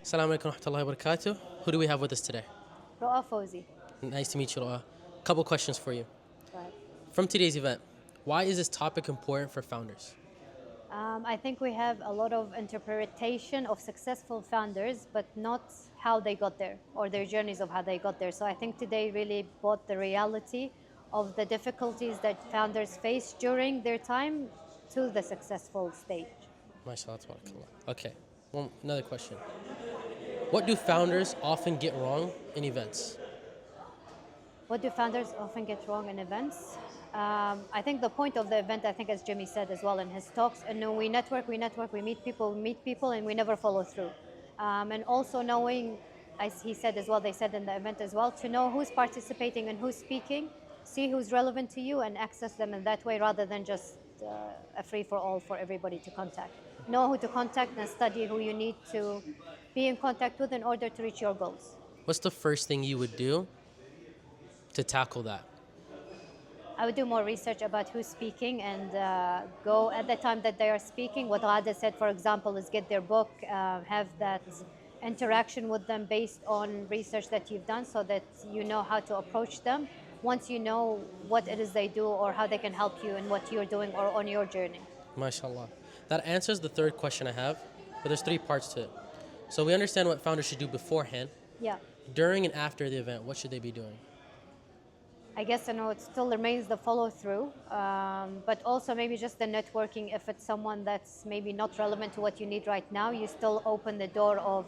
Assalamu alaikum wa rahmatullahi wa barakatuh. Who do we have with us today? Roaa Fawzi. Nice to meet you, Roa. Couple questions for you. Right. From today's event, why is this topic important for founders? I think we have a lot of interpretation of successful founders, but not how they got there or their journeys of how they got there. So I think today really brought the reality of the difficulties that founders face during their time to the successful stage. MashaAllah, tabarakallah. Okay, another question. What do founders often get wrong in events? What do founders often get wrong in events? I think the point of the event, I think as Jimmy said as well in his talks, and we network, we meet people, and we never follow through. And also knowing, as he said as well, they said in the event as well, to know who's participating and who's speaking, see who's relevant to you and access them in that way rather than just a free-for-all for everybody to contact. Know who to contact and study who you need to be in contact with in order to reach your goals. What's the first thing you would do to tackle that? I would do more research about who's speaking and go at the time that they are speaking. What Ghada said, for example, is get their book, have that interaction with them based on research that you've done so that you know how to approach them once you know what it is they do or how they can help you in what you're doing or on your journey. MashaAllah. That answers the third question I have, but there's three parts to it. So we understand what founders should do beforehand. Yeah. During and after the event, what should they be doing? I guess it still remains the follow through, but also maybe just the networking. If it's someone that's maybe not relevant to what you need right now, you still open the door of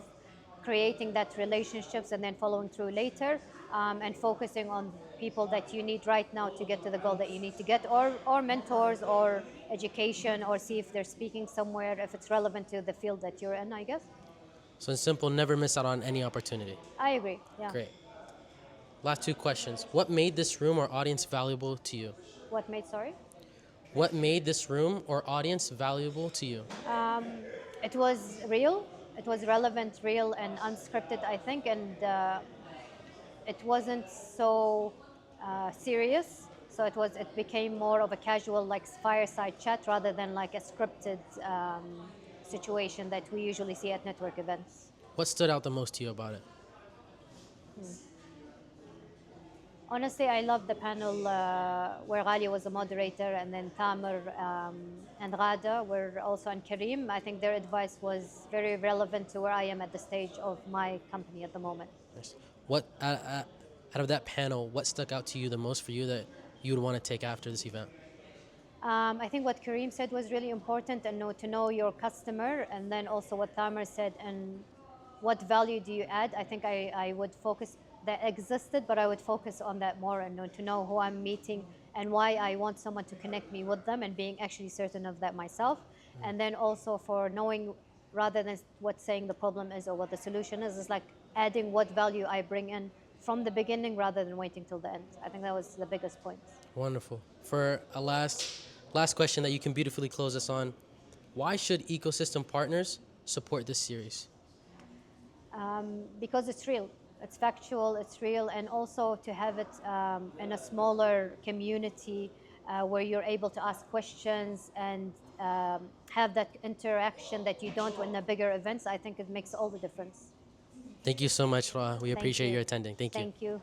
creating that relationships and then following through later, and focusing on people that you need right now to get to the goal that you need to get, or mentors or education, or see if they're speaking somewhere, if it's relevant to the field that you're in, I guess. So in simple, never miss out on any opportunity. I agree, yeah. Great. Last two questions. What made this room or audience valuable to you? What made, sorry? What made this room or audience valuable to you? It was real, it was relevant, real, and unscripted, I think, and it wasn't so serious. So it became more of a casual, like fireside chat, rather than like a scripted situation that we usually see at network events. What stood out the most to you about it? Honestly, I loved the panel where Ghali was a moderator, and then Tamer and Ghada were also, and Kareem. I think their advice was very relevant to where I am at the stage of my company at the moment. Nice. What out of that panel, what stuck out to you the most for you that you would want to take after this event? I think what Kareem said was really important, and to know your customer, and then also what Tamer said, and what value do you add. I think I would focus, that existed, but I would focus on that more, and to know who I'm meeting and why I want someone to connect me with them, and being actually certain of that myself. And then also for knowing, rather than what saying the problem is or what the solution is like adding what value I bring in from the beginning rather than waiting till the end. I think that was the biggest point. Wonderful. For a last question that you can beautifully close us on, why should ecosystem partners support this series? Because it's real. It's factual, it's real, and also to have it in a smaller community where you're able to ask questions and have that interaction that you don't in the bigger events. I think it makes all the difference. Thank you so much, Roa. We Thank appreciate you. your attending. Thank you. Thank you.